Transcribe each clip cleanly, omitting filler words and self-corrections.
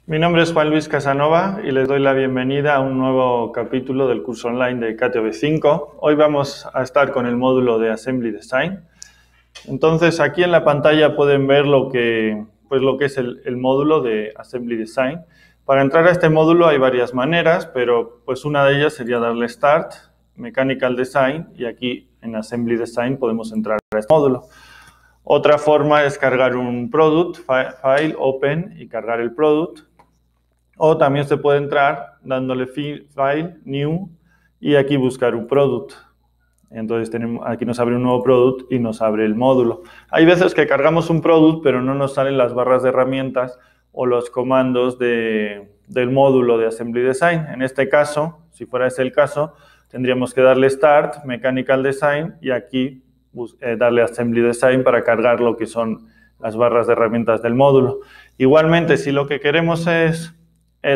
Mi nombre es Juan Luis Casanova y les doy la bienvenida a un nuevo capítulo del curso online de CATE V5. Hoy vamos a estar con el módulo de Assembly Design. Entonces, aquí en la pantalla pueden ver lo que es el módulo de Assembly Design. Para entrar a este módulo hay varias maneras, pero pues una de ellas sería darle Start, Mechanical Design, y aquí en Assembly Design podemos entrar a este módulo. Otra forma es cargar un product, File, Open y cargar el product. O también se puede entrar dándole File, New y aquí buscar un product. Entonces aquí nos abre un nuevo product y nos abre el módulo. Hay veces que cargamos un product pero no nos salen las barras de herramientas o los comandos del módulo de Assembly Design. En este caso, si fuera ese el caso, tendríamos que darle Start, Mechanical Design y aquí darle Assembly Design para cargar lo que son las barras de herramientas del módulo. Igualmente, si lo que queremos es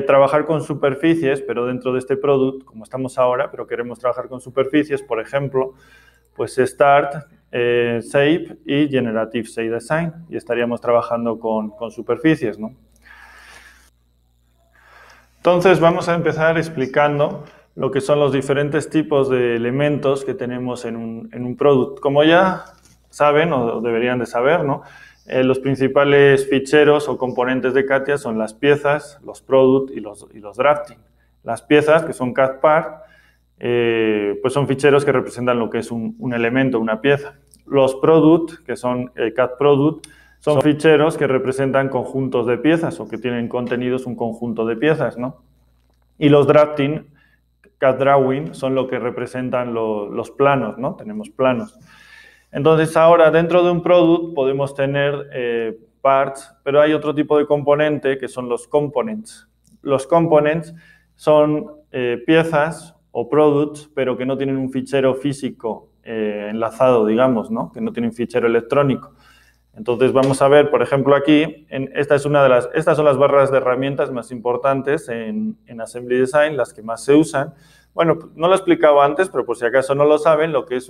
trabajar con superficies, pero dentro de este product, como estamos ahora, pero queremos trabajar con superficies, por ejemplo, pues Start, Shape y Generative Shape Design, y estaríamos trabajando con superficies, ¿no? Entonces, vamos a empezar explicando lo que son los diferentes tipos de elementos que tenemos en un product. Como ya saben, o deberían de saber, ¿no? Los principales ficheros o componentes de CATIA son las piezas, los product y los drafting. Las piezas, que son CAD part, pues son ficheros que representan lo que es un elemento, una pieza. Los product, que son CAD product, son ficheros que representan conjuntos de piezas o que tienen contenidos un conjunto de piezas, ¿no? Y los drafting, CAD drawing, son lo que representan los planos, ¿no? Tenemos planos. Entonces, ahora dentro de un product podemos tener parts, pero hay otro tipo de componente que son los components. Los components son piezas o products, pero que no tienen un fichero físico enlazado, digamos, ¿no? Que no tienen fichero electrónico. Entonces, vamos a ver, por ejemplo, aquí, estas son las barras de herramientas más importantes en Assembly Design, las que más se usan. Bueno, no lo he explicado antes, pero por si acaso no lo saben, lo que es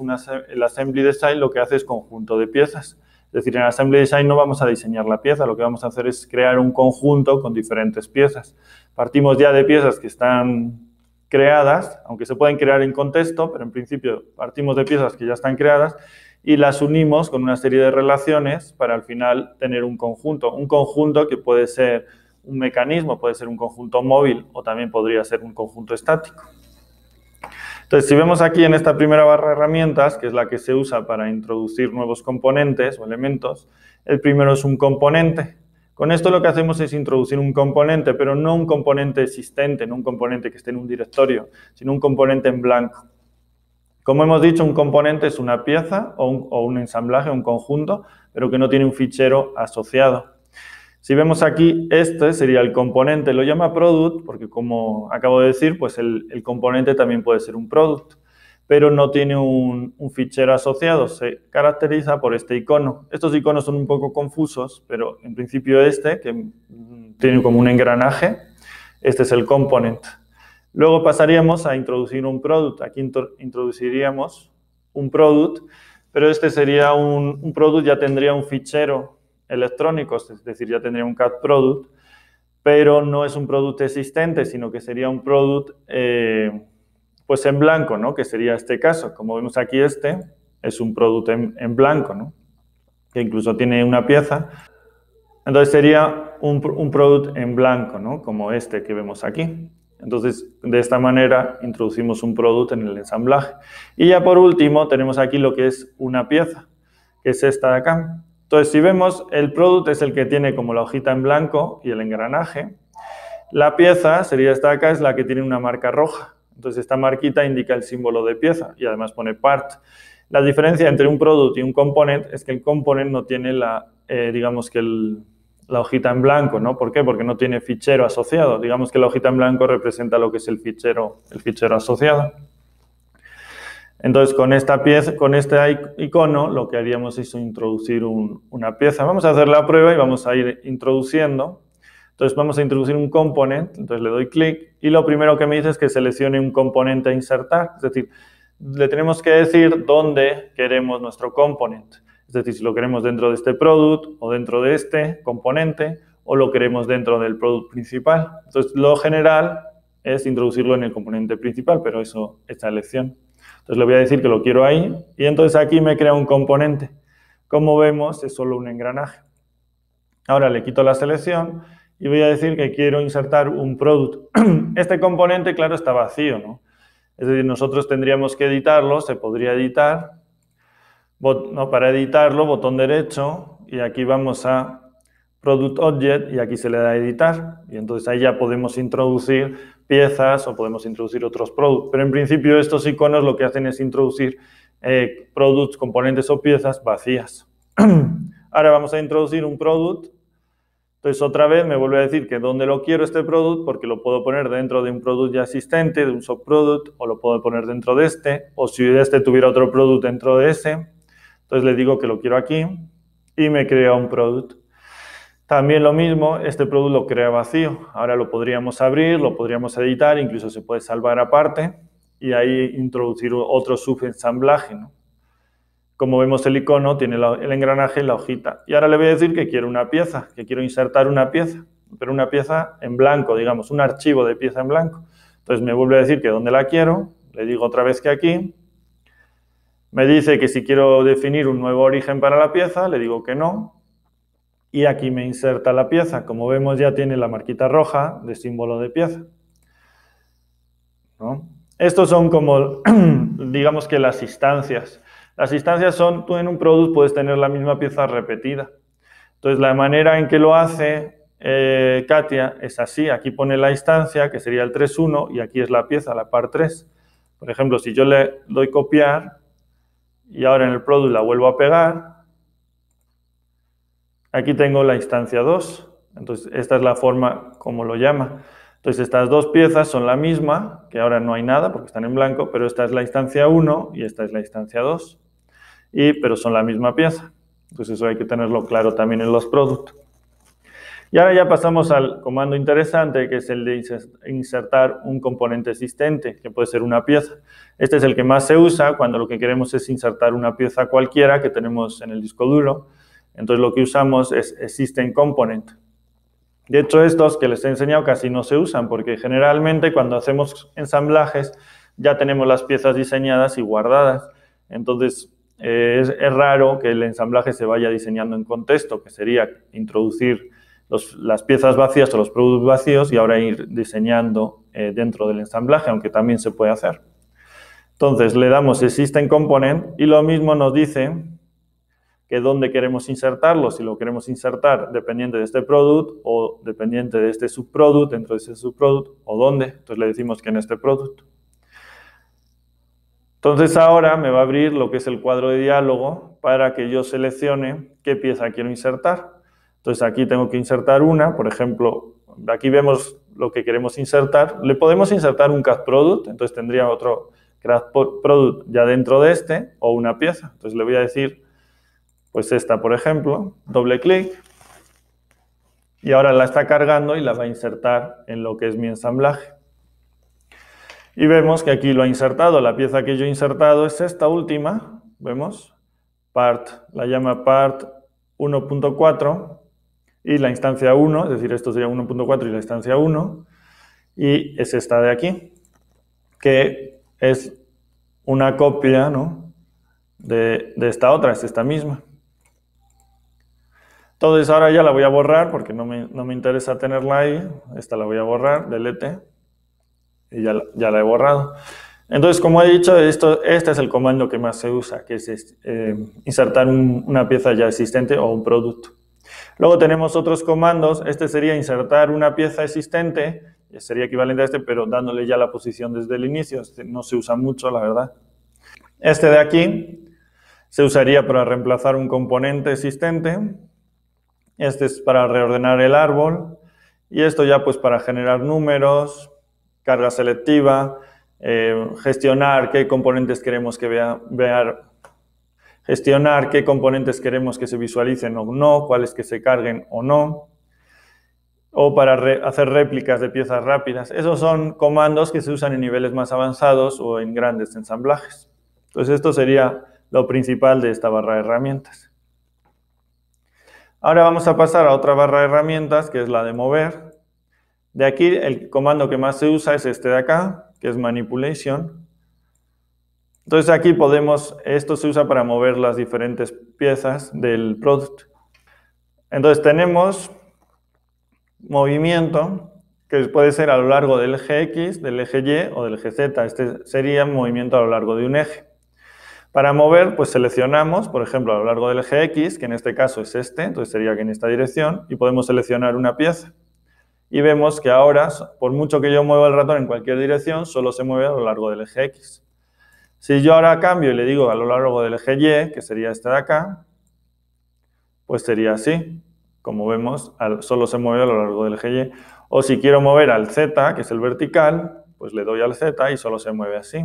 el Assembly Design lo que hace es conjunto de piezas. Es decir, en Assembly Design no vamos a diseñar la pieza, lo que vamos a hacer es crear un conjunto con diferentes piezas. Partimos ya de piezas que están creadas, aunque se pueden crear en contexto, pero en principio partimos de piezas que ya están creadas y las unimos con una serie de relaciones para al final tener un conjunto que puede ser un mecanismo, puede ser un conjunto móvil o también podría ser un conjunto estático. Entonces, si vemos aquí en esta primera barra de herramientas, que es la que se usa para introducir nuevos componentes o elementos, el primero es un componente. Con esto lo que hacemos es introducir un componente, pero no un componente existente, no un componente que esté en un directorio, sino un componente en blanco. Como hemos dicho, un componente es una pieza o un ensamblaje, un conjunto, pero que no tiene un fichero asociado. Si vemos aquí, este sería el componente, lo llama product porque, como acabo de decir, pues el componente también puede ser un product, pero no tiene un fichero asociado, se caracteriza por este icono. Estos iconos son un poco confusos, pero en principio que tiene como un engranaje, este es el component. Luego pasaríamos a introducir un product, aquí introduciríamos un product, pero este sería un product, ya tendría un fichero electrónico, es decir, ya tendría un CAD product, pero no es un producto existente, sino que sería un product pues en blanco, ¿no? Que sería este caso. Como vemos aquí, es un producto en blanco, ¿no? Que incluso tiene una pieza. Entonces sería un product en blanco, ¿no? Como este que vemos aquí. Entonces, de esta manera introducimos un product en el ensamblaje. Y ya por último tenemos aquí lo que es una pieza, que es esta de acá. Entonces, si vemos, el product es el que tiene como la hojita en blanco y el engranaje. La pieza sería esta de acá, es la que tiene una marca roja. Entonces, esta marquita indica el símbolo de pieza y además pone part. La diferencia entre un product y un component es que el component no tiene digamos que la hojita en blanco, ¿no? ¿Por qué? Porque no tiene fichero asociado. Digamos que la hojita en blanco representa lo que es el fichero asociado. Entonces, con este icono, lo que haríamos es introducir una pieza. Vamos a hacer la prueba y vamos a ir introduciendo. Entonces, vamos a introducir un component. Entonces, le doy clic y lo primero que me dice es que seleccione un componente a insertar. Es decir, le tenemos que decir dónde queremos nuestro component. Es decir, si lo queremos dentro de este product o dentro de este componente o lo queremos dentro del product principal. Entonces, lo general es introducirlo en el componente principal, pero eso es la elección. Entonces, le voy a decir que lo quiero ahí y entonces aquí me crea un componente. Como vemos, es solo un engranaje. Ahora le quito la selección y voy a decir que quiero insertar un product. Este componente, claro, está vacío, ¿no? Es decir, nosotros tendríamos que editarlo, se podría editar. Para editarlo, botón derecho, y aquí vamos a Product Object, y aquí se le da a editar. Y entonces ahí ya podemos introducir piezas o podemos introducir otros productos. Pero en principio estos iconos lo que hacen es introducir products, componentes o piezas vacías. Ahora vamos a introducir un product. Entonces, otra vez me vuelve a decir que dónde lo quiero este product, porque lo puedo poner dentro de un product ya existente, de un subproduct, o lo puedo poner dentro de este, o si este tuviera otro product dentro de ese. Entonces, le digo que lo quiero aquí y me crea un product. También lo mismo, este product lo crea vacío. Ahora lo podríamos abrir, lo podríamos editar, incluso se puede salvar aparte y ahí introducir otro subensamblaje, ¿no? Como vemos, el icono tiene el engranaje y la hojita. Y ahora le voy a decir que quiero una pieza, que quiero insertar una pieza, pero una pieza en blanco, digamos, un archivo de pieza en blanco. Entonces me vuelve a decir que dónde la quiero, le digo otra vez que aquí. Me dice que si quiero definir un nuevo origen para la pieza, le digo que no. Y aquí me inserta la pieza. Como vemos, ya tiene la marquita roja de símbolo de pieza, ¿no? Estos son como, digamos que las instancias. Las instancias son, tú en un product puedes tener la misma pieza repetida. Entonces, la manera en que lo hace Katia es así. Aquí pone la instancia, que sería el 3.1, y aquí es la pieza, la par 3. Por ejemplo, si yo le doy copiar y ahora en el product la vuelvo a pegar, aquí tengo la instancia 2. Entonces, esta es la forma como lo llama. Entonces, estas dos piezas son la misma, que ahora no hay nada porque están en blanco, pero esta es la instancia 1 y esta es la instancia 2. Pero son la misma pieza. Entonces eso hay que tenerlo claro también en los productos. Y ahora ya pasamos al comando interesante, que es el de insertar un componente existente, que puede ser una pieza. Este es el que más se usa cuando lo que queremos es insertar una pieza cualquiera que tenemos en el disco duro. Entonces lo que usamos es Existing Component. De hecho, estos que les he enseñado casi no se usan, porque generalmente cuando hacemos ensamblajes ya tenemos las piezas diseñadas y guardadas. Entonces, es raro que el ensamblaje se vaya diseñando en contexto, que sería introducir las piezas vacías o los productos vacíos y ahora ir diseñando dentro del ensamblaje, aunque también se puede hacer. Entonces, le damos Existing Component y lo mismo nos dice que dónde queremos insertarlo, si lo queremos insertar dependiente de este product o dependiente de este subproduct, dentro de ese subproduct, o dónde. Entonces, le decimos que en este product. Entonces ahora me va a abrir lo que es el cuadro de diálogo para que yo seleccione qué pieza quiero insertar. Entonces aquí tengo que insertar una, por ejemplo, aquí vemos lo que queremos insertar. Le podemos insertar un CAD Product, entonces tendría otro CAD Product ya dentro de este, o una pieza. Entonces le voy a decir, pues esta, por ejemplo, doble clic, y ahora la está cargando y la va a insertar en lo que es mi ensamblaje. Y vemos que aquí lo ha insertado. La pieza que yo he insertado es esta última. ¿Vemos? Part, la llama part 1.4 y la instancia 1, es decir, esto sería 1.4 y la instancia 1. Y es esta de aquí, que es una copia, ¿no?, de esta otra, es esta misma. Entonces ahora ya la voy a borrar porque no me interesa tenerla ahí. Esta la voy a borrar, delete. Y ya la he borrado. Entonces, como he dicho, este es el comando que más se usa, que es insertar una pieza ya existente o un producto. Luego tenemos otros comandos. Este sería insertar una pieza existente, sería equivalente a este, pero dándole ya la posición desde el inicio. Este no se usa mucho, la verdad. Este de aquí se usaría para reemplazar un componente existente. Este es para reordenar el árbol. Y esto ya pues para generar números, carga selectiva, gestionar qué componentes queremos que gestionar qué componentes queremos que se visualicen o no, cuáles que se carguen o no, o para hacer réplicas de piezas rápidas. Esos son comandos que se usan en niveles más avanzados o en grandes ensamblajes. Entonces esto sería lo principal de esta barra de herramientas. Ahora vamos a pasar a otra barra de herramientas, que es la de mover. De aquí, el comando que más se usa es este de acá, que es manipulation. Entonces aquí esto se usa para mover las diferentes piezas del product. Entonces tenemos movimiento, que puede ser a lo largo del eje X, del eje Y o del eje Z. Este sería movimiento a lo largo de un eje. Para mover, pues seleccionamos, por ejemplo, a lo largo del eje X, que en este caso es este, entonces sería que en esta dirección, y podemos seleccionar una pieza. Y vemos que ahora, por mucho que yo mueva el ratón en cualquier dirección, solo se mueve a lo largo del eje X. Si yo ahora cambio y le digo a lo largo del eje Y, que sería este de acá, pues sería así. Como vemos, solo se mueve a lo largo del eje Y. O si quiero mover al Z, que es el vertical, pues le doy al Z y solo se mueve así.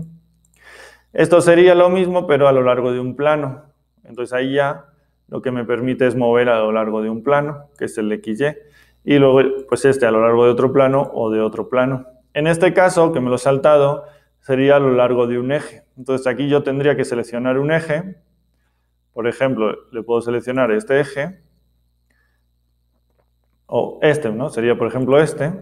Esto sería lo mismo, pero a lo largo de un plano. Entonces ahí ya lo que me permite es mover a lo largo de un plano, que es el XY. Y luego, pues a lo largo de otro plano o de otro plano. En este caso, que me lo he saltado, sería a lo largo de un eje. Entonces aquí yo tendría que seleccionar un eje. Por ejemplo, le puedo seleccionar este eje. O este, ¿no? Sería, por ejemplo, este.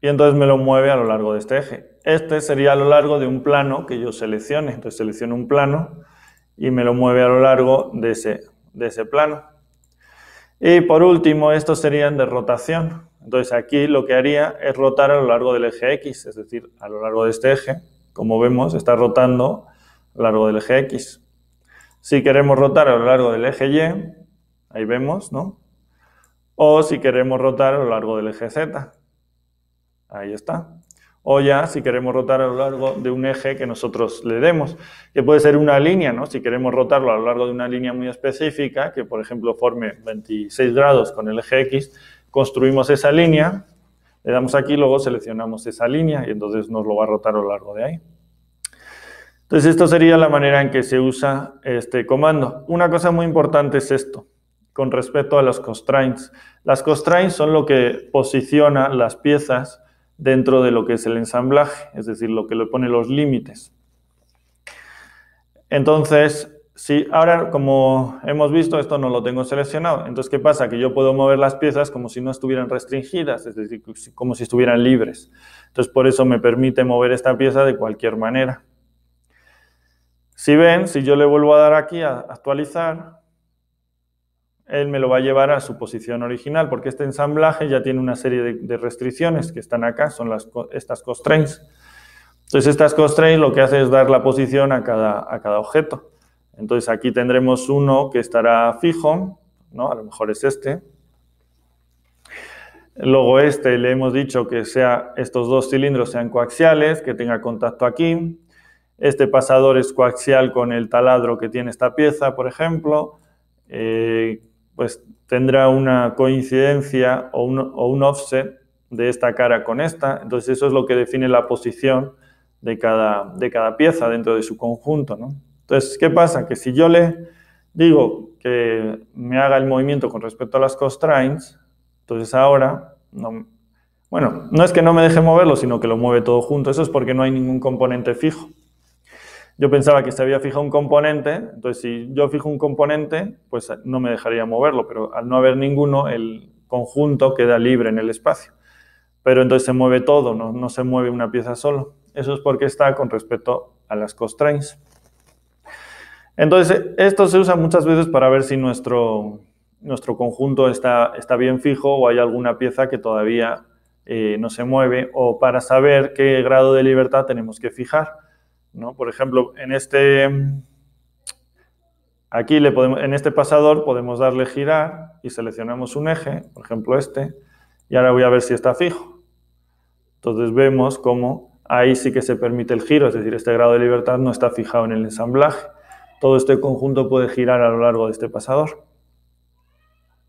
Y entonces me lo mueve a lo largo de este eje. Este sería a lo largo de un plano que yo seleccione. Entonces selecciono un plano y me lo mueve a lo largo de ese plano. Y por último, estos serían de rotación. Entonces aquí lo que haría es rotar a lo largo del eje X, es decir, a lo largo de este eje. Como vemos, está rotando a lo largo del eje X. Si queremos rotar a lo largo del eje Y, ahí vemos, ¿no? O si queremos rotar a lo largo del eje Z. Ahí está. O ya, si queremos rotar a lo largo de un eje que nosotros le demos, que puede ser una línea, ¿no? Si queremos rotarlo a lo largo de una línea muy específica, que por ejemplo forme 26 grados con el eje X, construimos esa línea, le damos aquí, luego seleccionamos esa línea y entonces nos lo va a rotar a lo largo de ahí. Entonces, esto sería la manera en que se usa este comando. Una cosa muy importante es esto, con respecto a los constraints. Las constraints son lo que posiciona las piezas dentro de lo que es el ensamblaje, es decir, lo que le pone los límites. Entonces, si ahora, como hemos visto, esto no lo tengo seleccionado, entonces, ¿qué pasa? Que yo puedo mover las piezas como si no estuvieran restringidas, es decir, como si estuvieran libres. Entonces, por eso me permite mover esta pieza de cualquier manera. Si ven, si yo le vuelvo a dar aquí a actualizar, él me lo va a llevar a su posición original, porque este ensamblaje ya tiene una serie de restricciones que están acá, son estas constraints. Entonces, estas constraints lo que hace es dar la posición a cada objeto. Entonces, aquí tendremos uno que estará fijo, ¿no? A lo mejor es este. Luego le hemos dicho que estos dos cilindros sean coaxiales, que tenga contacto aquí. Este pasador es coaxial con el taladro que tiene esta pieza, por ejemplo. Pues tendrá una coincidencia o un offset de esta cara con esta. Entonces eso es lo que define la posición de cada pieza dentro de su conjunto, ¿no? Entonces, ¿qué pasa? Que si yo le digo que me haga el movimiento con respecto a las constraints, entonces ahora, no es que no me deje moverlo, sino que lo mueve todo junto. Eso es porque no hay ningún componente fijo. Yo pensaba que se había fijado un componente, entonces si yo fijo un componente, pues no me dejaría moverlo, pero al no haber ninguno, el conjunto queda libre en el espacio. Pero entonces se mueve todo, no se mueve una pieza solo. Eso es porque está con respecto a las constraints. Entonces, esto se usa muchas veces para ver si nuestro conjunto está bien fijo o hay alguna pieza que todavía no se mueve, o para saber qué grado de libertad tenemos que fijar, ¿no? Por ejemplo, en este pasador podemos darle girar y seleccionamos un eje, por ejemplo y ahora voy a ver si está fijo. Entonces vemos cómo ahí sí que se permite el giro, es decir, este grado de libertad no está fijado en el ensamblaje. Todo este conjunto puede girar a lo largo de este pasador,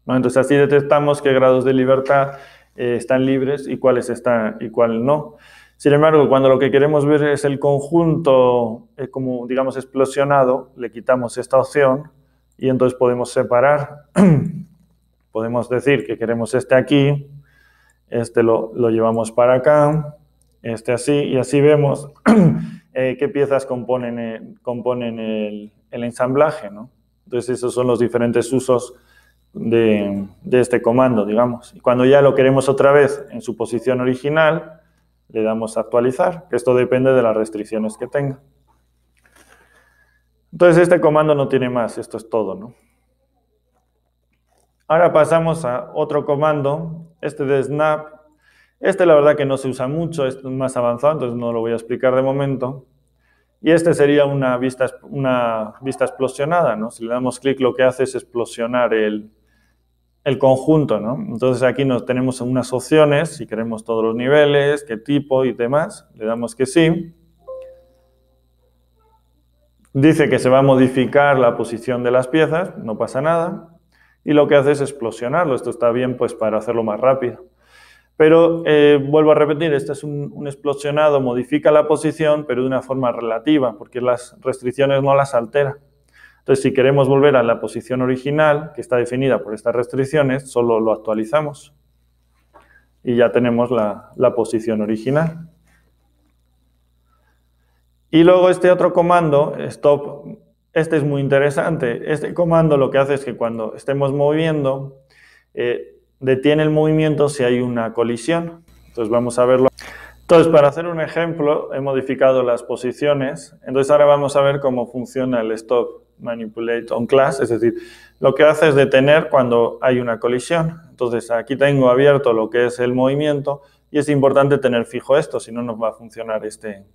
¿no? Entonces así detectamos qué grados de libertad están libres y cuáles están y cuáles no. Sin embargo, cuando lo que queremos ver es el conjunto como, digamos, explosionado, le quitamos esta opción y entonces podemos separar. Podemos decir que queremos aquí, lo llevamos para acá, así, y así vemos qué piezas componen el ensamblaje, ¿no? Entonces esos son los diferentes usos de este comando, digamos. Y cuando ya lo queremos otra vez en su posición original, le damos a actualizar, que esto depende de las restricciones que tenga. Entonces este comando no tiene más, esto es todo, ¿no? Ahora pasamos a otro comando, este de snap. Este la verdad que no se usa mucho, es más avanzado, entonces no lo voy a explicar de momento. Y este sería una vista explosionada, ¿no? Si le damos clic, lo que hace es explosionar el conjunto, ¿no? Entonces aquí tenemos unas opciones, si queremos todos los niveles, qué tipo y demás. Le damos que sí. Dice que se va a modificar la posición de las piezas, no pasa nada. Y lo que hace es explosionarlo. Esto está bien pues para hacerlo más rápido. Pero vuelvo a repetir, este es un explosionado, modifica la posición, pero de una forma relativa, porque las restricciones no las altera. Entonces, si queremos volver a la posición original, que está definida por estas restricciones, solo lo actualizamos. Y ya tenemos la posición original. Y luego este otro comando, stop, este es muy interesante. Este comando lo que hace es que cuando estemos moviendo, detiene el movimiento si hay una colisión. Entonces vamos a verlo. Entonces, para hacer un ejemplo, he modificado las posiciones. Entonces ahora vamos a ver cómo funciona el stop manipulate on class, es decir, lo que hace es detener cuando hay una colisión. Entonces aquí tengo abierto lo que es el movimiento y es importante tener fijo esto, si no nos va a funcionar este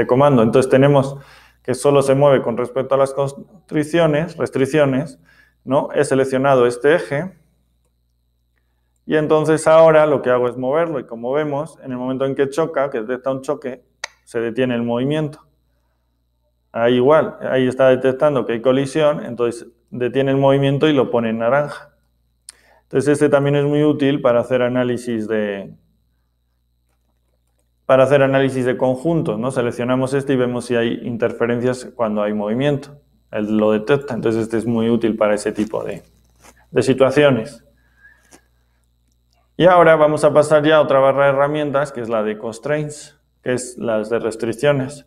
comando. Entonces tenemos que solo se mueve con respecto a las restricciones, ¿no? He seleccionado este eje y entonces ahora lo que hago es moverlo y como vemos, en el momento en que choca, que detecta un choque, se detiene el movimiento. Ahí igual, ahí está detectando que hay colisión, entonces detiene el movimiento y lo pone en naranja. Entonces este también es muy útil para hacer análisis de conjuntos, ¿no? Seleccionamos este y vemos si hay interferencias cuando hay movimiento. Él lo detecta, entonces este es muy útil para ese tipo de situaciones. Y ahora vamos a pasar ya a otra barra de herramientas, que es la de constraints, que es las de restricciones.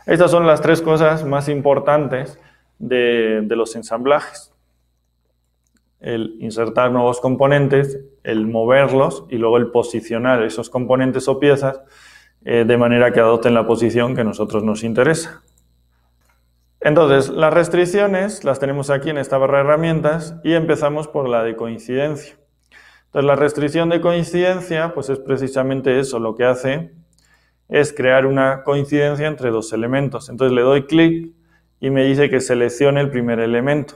Estas son las tres cosas más importantes de los ensamblajes. El insertar nuevos componentes, el moverlos y luego el posicionar esos componentes o piezas de manera que adopten la posición que a nosotros nos interesa. Entonces, las restricciones las tenemos aquí en esta barra de herramientas y empezamos por la de coincidencia. Entonces, la restricción de coincidencia pues es precisamente eso, lo que hace es crear una coincidencia entre dos elementos. Entonces le doy clic y me dice que seleccione el primer elemento.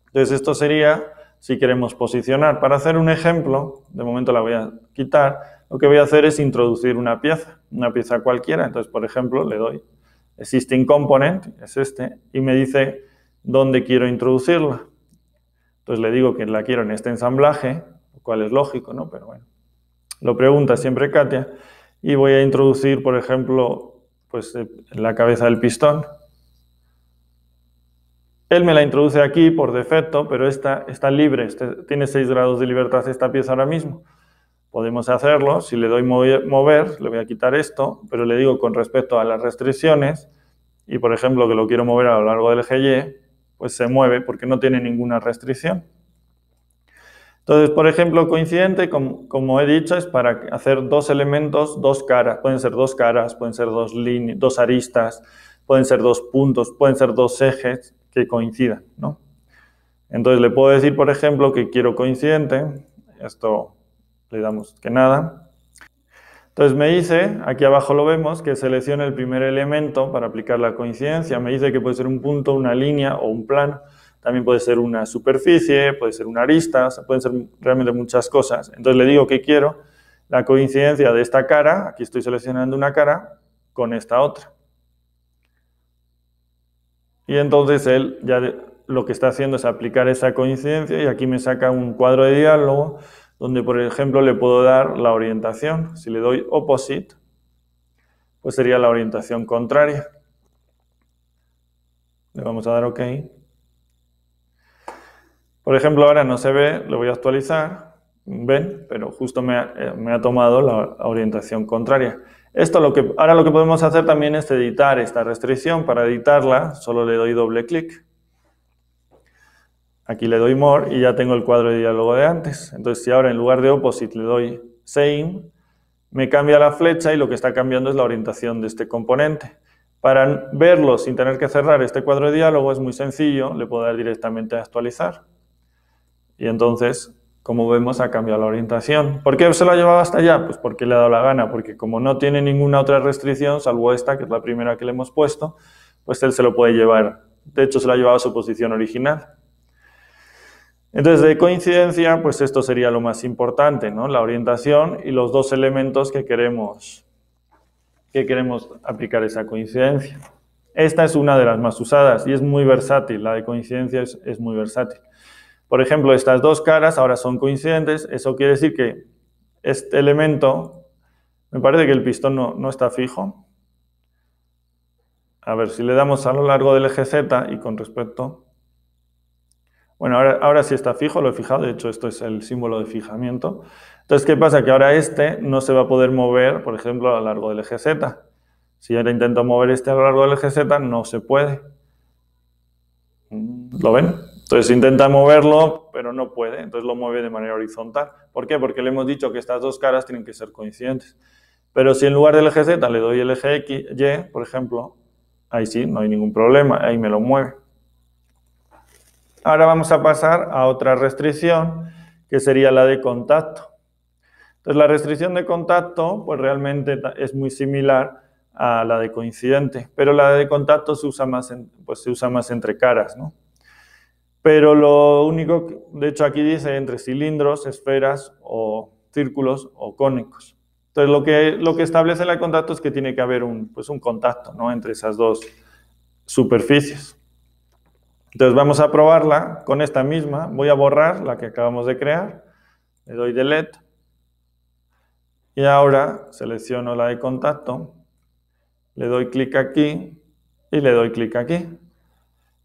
Entonces esto sería si queremos posicionar. Para hacer un ejemplo, de momento la voy a quitar, lo que voy a hacer es introducir una pieza cualquiera. Entonces, por ejemplo, le doy Existing Component, es este, y me dice dónde quiero introducirla. Entonces le digo que la quiero en este ensamblaje, lo cual es lógico, ¿no? Pero bueno, lo pregunta siempre Katia. Y voy a introducir, por ejemplo, pues, la cabeza del pistón. Él me la introduce aquí por defecto, pero esta está libre, tiene 6 grados de libertad esta pieza ahora mismo. Podemos hacerlo, si le doy mover, le voy a quitar esto, pero le digo con respecto a las restricciones, y por ejemplo que lo quiero mover a lo largo del eje Y, pues se mueve porque no tiene ninguna restricción. Entonces, por ejemplo, coincidente, como he dicho, es para hacer dos elementos, dos caras. Pueden ser dos caras, pueden ser dos aristas, pueden ser dos puntos, pueden ser dos ejes que coincidan, ¿no? Entonces, le puedo decir, por ejemplo, que quiero coincidente. Esto le damos que nada. Entonces, me dice, aquí abajo lo vemos, que seleccione el primer elemento para aplicar la coincidencia. Me dice que puede ser un punto, una línea o un plano. También puede ser una superficie, puede ser una arista, o sea, pueden ser realmente muchas cosas. Entonces le digo que quiero la coincidencia de esta cara, aquí estoy seleccionando una cara, con esta otra. Y entonces él ya lo que está haciendo es aplicar esa coincidencia y aquí me saca un cuadro de diálogo donde, por ejemplo, le puedo dar la orientación. Si le doy opposite, pues sería la orientación contraria. Le vamos a dar OK. Por ejemplo, ahora no se ve, lo voy a actualizar, ven, pero justo me ha tomado la orientación contraria. Ahora lo que podemos hacer también es editar esta restricción. Para editarla, solo le doy doble clic. Aquí le doy More y ya tengo el cuadro de diálogo de antes. Entonces, si ahora en lugar de Opposite le doy Same, me cambia la flecha y lo que está cambiando es la orientación de este componente. Para verlo sin tener que cerrar este cuadro de diálogo es muy sencillo, le puedo dar directamente a actualizar. Y entonces, como vemos, ha cambiado la orientación. ¿Por qué se lo ha llevado hasta allá? Pues porque le ha dado la gana, porque como no tiene ninguna otra restricción, salvo esta, que es la primera que le hemos puesto, pues él se lo puede llevar. De hecho, se lo ha llevado a su posición original. Entonces, de coincidencia, pues esto sería lo más importante, ¿no? La orientación y los dos elementos que queremos aplicar esa coincidencia. Esta es una de las más usadas y es muy versátil. La de coincidencia es muy versátil. Por ejemplo, estas dos caras ahora son coincidentes. Eso quiere decir que este elemento, me parece que el pistón no está fijo. A ver, si le damos a lo largo del eje Z y con respecto... Bueno, ahora sí está fijo, lo he fijado. De hecho, esto es el símbolo de fijamiento. Entonces, ¿qué pasa? Que ahora este no se va a poder mover, por ejemplo, a lo largo del eje Z. Si ahora intento mover este a lo largo del eje Z, no se puede. ¿Lo ven? Entonces intenta moverlo, pero no puede. Entonces lo mueve de manera horizontal. ¿Por qué? Porque le hemos dicho que estas dos caras tienen que ser coincidentes. Pero si en lugar del eje Z le doy el eje X, Y, por ejemplo, ahí sí, no hay ningún problema, ahí me lo mueve. Ahora vamos a pasar a otra restricción, que sería la de contacto. Entonces la restricción de contacto, pues realmente es muy similar a la de coincidente, pero la de contacto se usa más, entre caras, ¿no? Pero lo único, de hecho aquí dice entre cilindros, esferas o círculos o cónicos. Entonces lo que establece la de contacto es que tiene que haber un contacto, ¿no? Entre esas dos superficies. Entonces vamos a probarla con esta misma. Voy a borrar la que acabamos de crear. Le doy Delete. Y ahora selecciono la de contacto. Le doy clic aquí y le doy clic aquí.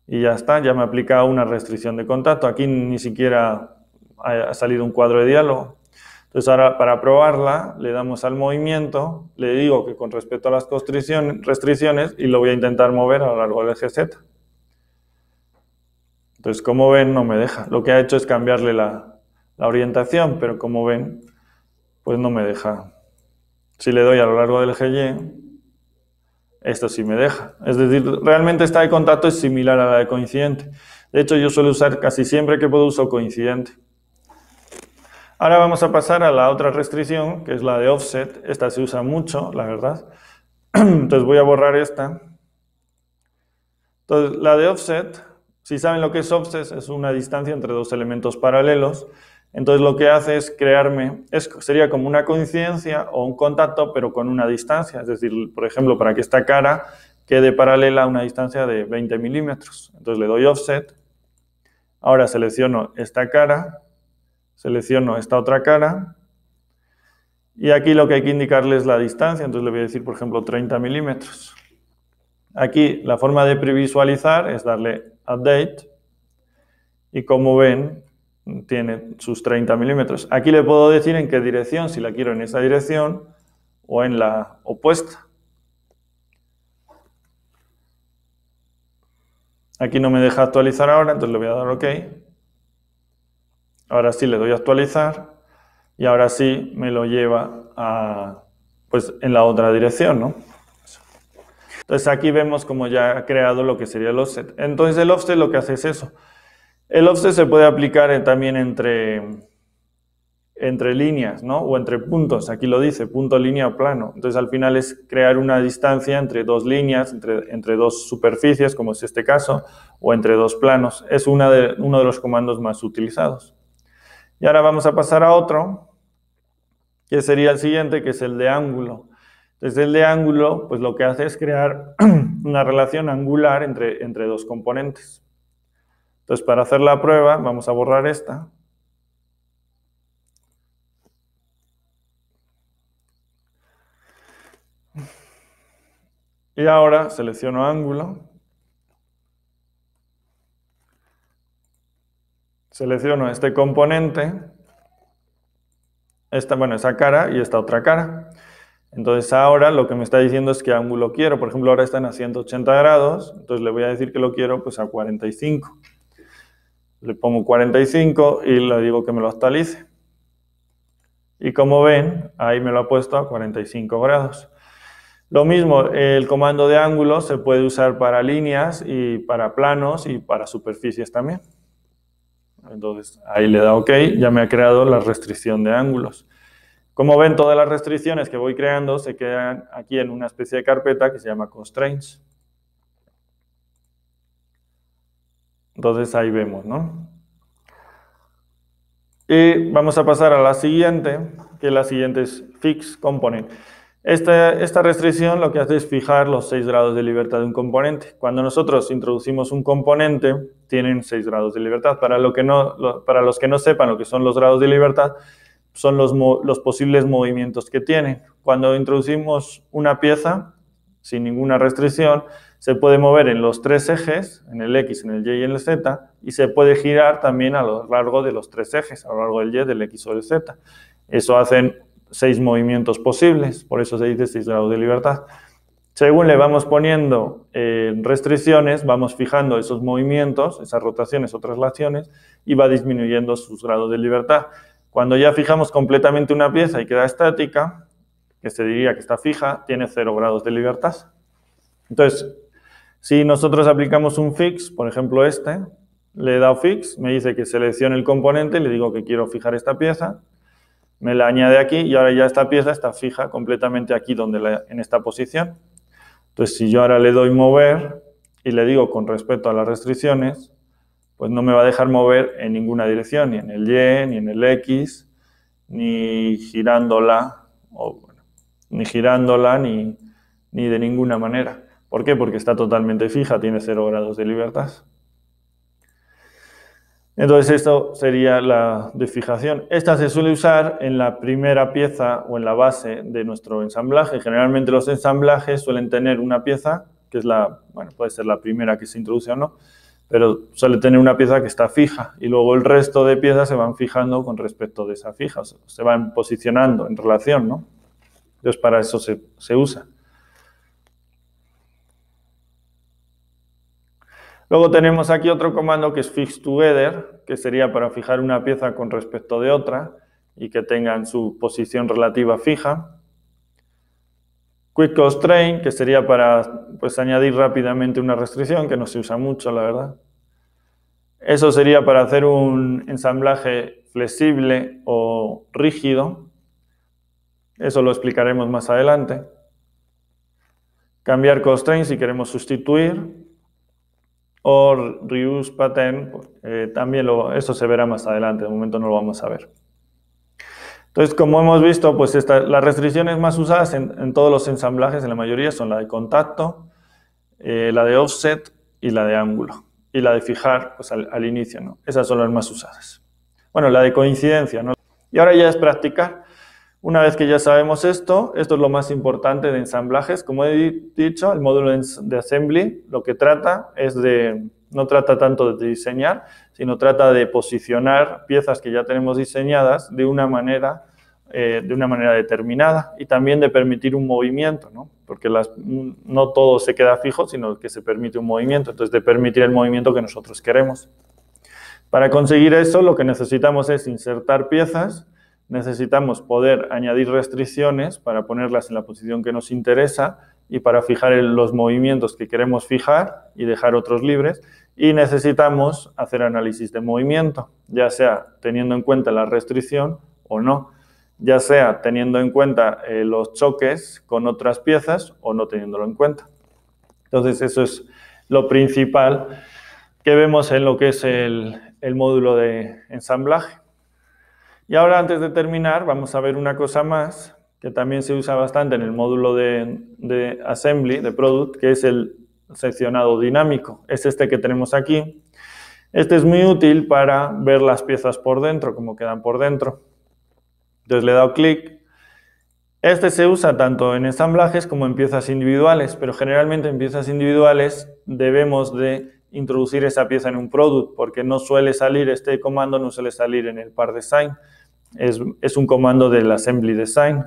Y ya está, ya me ha aplicado una restricción de contacto. Aquí ni siquiera ha salido un cuadro de diálogo. Entonces ahora para probarla le damos al movimiento, le digo que con respecto a las restricciones y lo voy a intentar mover a lo largo del eje Z. Entonces, como ven, no me deja. Lo que ha hecho es cambiarle la orientación, pero como ven, pues no me deja. Si le doy a lo largo del eje Y, esto sí me deja. Es decir, realmente esta de contacto es similar a la de coincidente. De hecho, yo suelo usar casi siempre que puedo uso coincidente. Ahora vamos a pasar a la otra restricción, que es la de offset. Esta se usa mucho, la verdad. Entonces voy a borrar esta. Entonces, la de offset, si saben lo que es offset, es una distancia entre dos elementos paralelos. Entonces lo que hace es sería como una coincidencia o un contacto, pero con una distancia. Es decir, por ejemplo, para que esta cara quede paralela a una distancia de 20 milímetros. Entonces le doy offset. Ahora selecciono esta cara, selecciono esta otra cara. Y aquí lo que hay que indicarle es la distancia. Entonces le voy a decir, por ejemplo, 30 milímetros. Aquí la forma de previsualizar es darle Update. Y como ven, tiene sus 30 milímetros. Aquí le puedo decir en qué dirección, si la quiero en esa dirección o en la opuesta. Aquí no me deja actualizar ahora, entonces le voy a dar OK. Ahora sí le doy a actualizar y ahora sí me lo lleva en la otra dirección, ¿no? Entonces aquí vemos como ya ha creado lo que sería el offset. Entonces el offset lo que hace es eso. El offset se puede aplicar también entre líneas, ¿no? O entre puntos. Aquí lo dice, punto, línea o plano. Entonces al final es crear una distancia entre dos líneas, entre dos superficies, como es este caso, o entre dos planos. Es uno de los comandos más utilizados. Y ahora vamos a pasar a otro, que sería el siguiente, que es el de ángulo. Entonces el de ángulo, pues lo que hace es crear una relación angular entre dos componentes. Entonces para hacer la prueba, vamos a borrar esta. Y ahora selecciono ángulo. Selecciono este componente, esa cara y esta otra cara. Entonces ahora lo que me está diciendo es qué ángulo quiero. Por ejemplo, ahora están a 180 grados, entonces le voy a decir que lo quiero pues a 45. le pongo 45 y le digo que me lo actualice. Y como ven, ahí me lo ha puesto a 45 grados. Lo mismo, el comando de ángulo se puede usar para líneas y para planos y para superficies también. Entonces, ahí le da OK, ya me ha creado la restricción de ángulos. Como ven, todas las restricciones que voy creando se quedan aquí en una especie de carpeta que se llama Constraints. Entonces, ahí vemos, ¿no? Y vamos a pasar a la siguiente, que la siguiente es Fix Component. Esta restricción lo que hace es fijar los 6 grados de libertad de un componente. Cuando nosotros introducimos un componente, tienen 6 grados de libertad. Para los que no sepan lo que son los grados de libertad, son los posibles movimientos que tienen. Cuando introducimos una pieza, sin ninguna restricción, se puede mover en los 3 ejes, en el X, en el Y y en el Z, y se puede girar también a lo largo de los 3 ejes, a lo largo del Y, del X o del Z. Eso hacen 6 movimientos posibles, por eso se dice 6 grados de libertad. Según le vamos poniendo restricciones, vamos fijando esos movimientos, esas rotaciones o traslaciones, y va disminuyendo sus grados de libertad. Cuando ya fijamos completamente una pieza y queda estática, que se diría que está fija, tiene 0 grados de libertad. Entonces, si nosotros aplicamos un fix, por ejemplo le he dado fix, me dice que seleccione el componente, le digo que quiero fijar esta pieza, me la añade aquí y ahora ya esta pieza está fija completamente aquí en esta posición. Entonces, si yo ahora le doy mover y le digo con respecto a las restricciones, pues no me va a dejar mover en ninguna dirección, ni en el Y, ni en el X, ni girándola, ni de ninguna manera. ¿Por qué? Porque está totalmente fija, tiene 0 grados de libertad. Entonces, esto sería la de fijación. Esta se suele usar en la primera pieza o en la base de nuestro ensamblaje. Generalmente los ensamblajes suelen tener una pieza, que es puede ser la primera que se introduce o no, pero suele tener una pieza que está fija y luego el resto de piezas se van fijando con respecto de esa fija, o sea, se van posicionando en relación, ¿no? Entonces, para eso se usa. Luego tenemos aquí otro comando que es Fix Together, que sería para fijar una pieza con respecto de otra y que tengan su posición relativa fija. Quick Constraint, que sería para añadir rápidamente una restricción, que no se usa mucho, la verdad. Eso sería para hacer un ensamblaje flexible o rígido. Eso lo explicaremos más adelante. Cambiar Constraint si queremos sustituir. O Reuse Pattern, también eso se verá más adelante, de momento no lo vamos a ver. Entonces, como hemos visto, pues las restricciones más usadas en todos los ensamblajes, en la mayoría, son la de contacto, la de offset y la de ángulo. Y la de fijar, pues al inicio, ¿no? Esas son las más usadas. Bueno, la de coincidencia, ¿no? Y ahora ya es practicar. Una vez que ya sabemos esto es lo más importante de ensamblajes. Como he dicho, el módulo de assembly lo que trata es no trata tanto de diseñar, sino trata de posicionar piezas que ya tenemos diseñadas de una manera determinada y también de permitir un movimiento, ¿no? Porque no todo se queda fijo, sino que se permite un movimiento, entonces de permitir el movimiento que nosotros queremos. Para conseguir eso, lo que necesitamos es insertar piezas. Necesitamos poder añadir restricciones para ponerlas en la posición que nos interesa y para fijar los movimientos que queremos fijar y dejar otros libres. Y necesitamos hacer análisis de movimiento, ya sea teniendo en cuenta la restricción o no, ya sea teniendo en cuenta los choques con otras piezas o no teniéndolo en cuenta. Entonces, eso es lo principal que vemos en lo que es el módulo de ensamblaje. Y ahora, antes de terminar, vamos a ver una cosa más que también se usa bastante en el módulo de assembly, de product, que es el seccionado dinámico. Es este que tenemos aquí. Este es muy útil para ver las piezas por dentro, cómo quedan por dentro. Entonces le he dado clic. Este se usa tanto en ensamblajes como en piezas individuales, pero generalmente en piezas individuales debemos de introducir esa pieza en un product, porque no suele salir, este comando no suele salir en el part design. Es un comando del assembly design.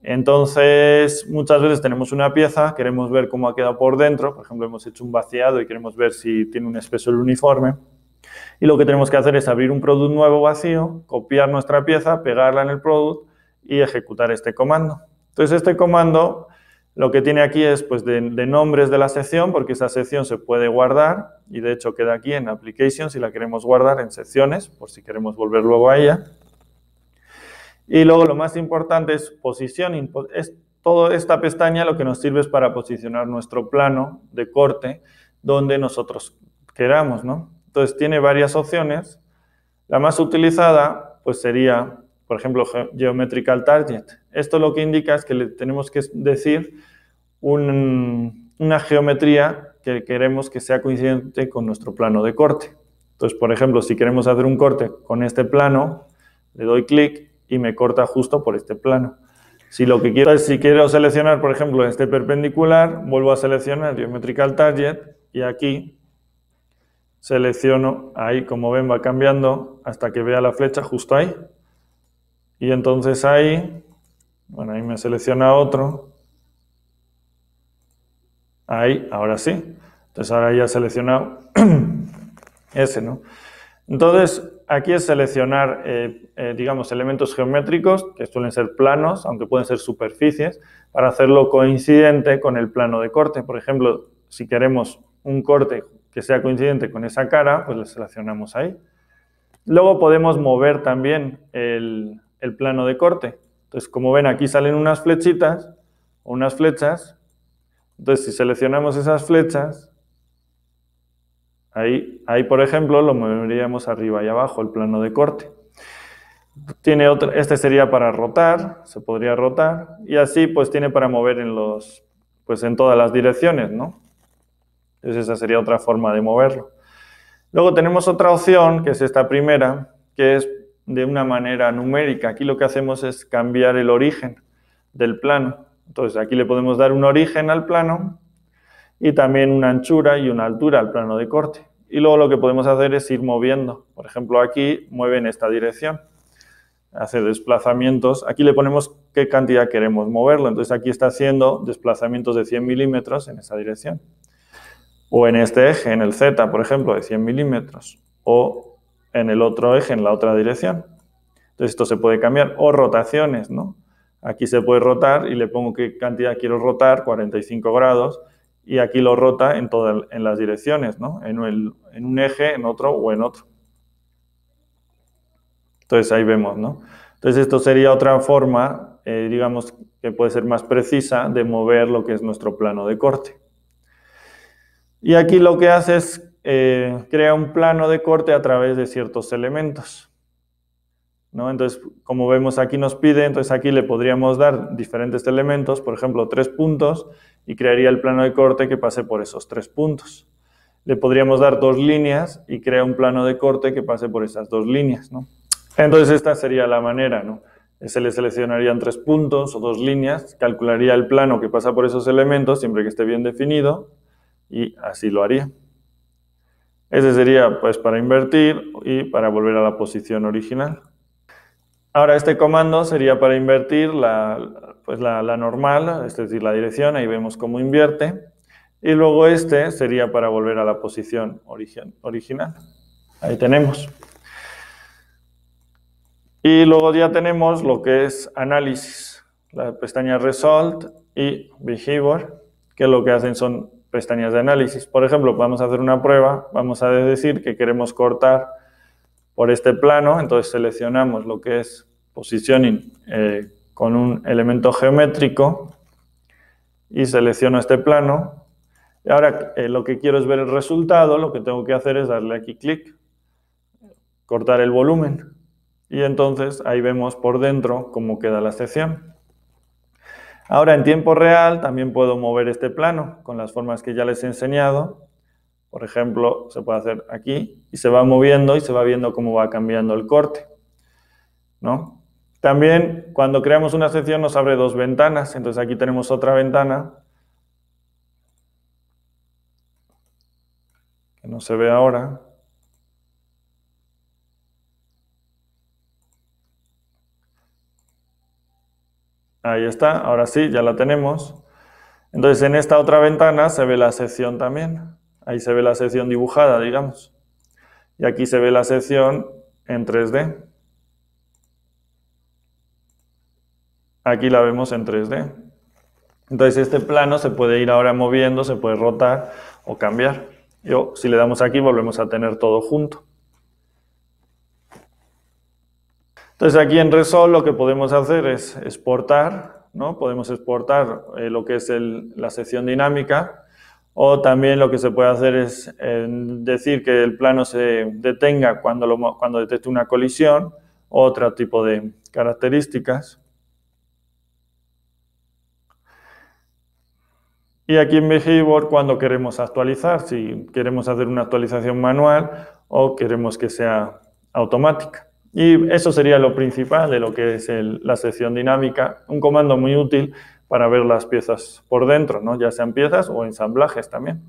Entonces, muchas veces tenemos una pieza, queremos ver cómo ha quedado por dentro, por ejemplo, hemos hecho un vaciado y queremos ver si tiene un espesor uniforme. Y lo que tenemos que hacer es abrir un product nuevo vacío, copiar nuestra pieza, pegarla en el product y ejecutar este comando. Entonces este comando lo que tiene aquí es pues, de nombres de la sección, porque esa sección se puede guardar y de hecho queda aquí en Application si la queremos guardar en secciones, por si queremos volver luego a ella. Y luego lo más importante es Positioning. Toda esta pestaña lo que nos sirve es para posicionar nuestro plano de corte donde nosotros queramos, ¿no? Entonces tiene varias opciones. La más utilizada pues sería, por ejemplo, Geometrical Target. Esto lo que indica es que le tenemos que decir una geometría que queremos que sea coincidente con nuestro plano de corte. Entonces, por ejemplo, si queremos hacer un corte con este plano, le doy clic y me corta justo por este plano. Si quiero seleccionar, por ejemplo, este perpendicular, vuelvo a seleccionar Geometrical Target y aquí selecciono, ahí como ven va cambiando hasta que vea la flecha justo ahí. Y entonces ahí, bueno, ahí me selecciona otro. Ahí, ahora sí. Entonces ahora ya he seleccionado ese, ¿no? Entonces, aquí es seleccionar, digamos, elementos geométricos, que suelen ser planos, aunque pueden ser superficies, para hacerlo coincidente con el plano de corte. Por ejemplo, si queremos un corte que sea coincidente con esa cara, pues le seleccionamos ahí. Luego podemos mover también el plano de corte. Entonces, como ven, aquí salen unas flechitas o unas flechas. Entonces, si seleccionamos esas flechas, ahí, por ejemplo, lo moveríamos arriba y abajo, el plano de corte. Tiene otro, este sería para rotar, se podría rotar, y así pues tiene para mover en todas las direcciones, ¿no? Entonces esa sería otra forma de moverlo. Luego tenemos otra opción, que es esta primera, que es de una manera numérica. Aquí lo que hacemos es cambiar el origen del plano. Entonces aquí le podemos dar un origen al plano y también una anchura y una altura al plano de corte. Y luego lo que podemos hacer es ir moviendo. Por ejemplo, aquí mueve en esta dirección. Hace desplazamientos. Aquí le ponemos qué cantidad queremos moverlo. Entonces aquí está haciendo desplazamientos de 100 milímetros en esa dirección. O en este eje, en el Z, por ejemplo, de 100 milímetros. O en el otro eje, en la otra dirección. Entonces esto se puede cambiar. O rotaciones, ¿no? Aquí se puede rotar y le pongo qué cantidad quiero rotar, 45 grados. Y aquí lo rota en las direcciones, ¿no? En un eje, en otro o en otro. Entonces ahí vemos, ¿no? Entonces esto sería otra forma, digamos, que puede ser más precisa de mover lo que es nuestro plano de corte. Y aquí lo que hace es crea un plano de corte a través de ciertos elementos, ¿no? Entonces, como vemos aquí nos pide, entonces aquí le podríamos dar diferentes elementos, por ejemplo, 3 puntos, y crearía el plano de corte que pase por esos 3 puntos. Le podríamos dar 2 líneas y crea un plano de corte que pase por esas 2 líneas, ¿no? Entonces esta sería la manera, ¿no? Se le seleccionarían 3 puntos o 2 líneas, calcularía el plano que pasa por esos elementos siempre que esté bien definido y así lo haría. Ese sería pues para invertir y para volver a la posición original. Ahora este comando sería para invertir la normal, es decir, la dirección, ahí vemos cómo invierte. Y luego este sería para volver a la posición original. Ahí tenemos. Y luego ya tenemos lo que es análisis, la pestaña Result y Behavior, que lo que hacen son pestañas de análisis. Por ejemplo, vamos a hacer una prueba, vamos a decir que queremos cortar por este plano, entonces seleccionamos lo que es Positioning con un elemento geométrico y selecciono este plano. Y ahora lo que quiero es ver el resultado, lo que tengo que hacer es darle aquí clic, cortar el volumen. Y entonces ahí vemos por dentro cómo queda la sección. Ahora en tiempo real también puedo mover este plano con las formas que ya les he enseñado. Por ejemplo, se puede hacer aquí y se va moviendo y se va viendo cómo va cambiando el corte, ¿no? También cuando creamos una sección nos abre 2 ventanas. Entonces aquí tenemos otra ventana que no se ve ahora. Ahí está, ahora sí, ya la tenemos. Entonces en esta otra ventana se ve la sección también. Ahí se ve la sección dibujada, digamos. y aquí se ve la sección en 3D. Aquí la vemos en 3D. Entonces este plano se puede ir ahora moviendo, se puede rotar o cambiar. Si le damos aquí volvemos a tener todo junto. Entonces aquí en Resolve lo que podemos hacer es exportar, ¿no? Podemos exportar lo que es la sección dinámica, o también lo que se puede hacer es decir que el plano se detenga cuando detecte una colisión, o otro tipo de características. Y aquí en Behavior cuando queremos actualizar, si queremos hacer una actualización manual o queremos que sea automática. Y eso sería lo principal de lo que es la sección dinámica, un comando muy útil para ver las piezas por dentro, ¿no? Ya sean piezas o ensamblajes también.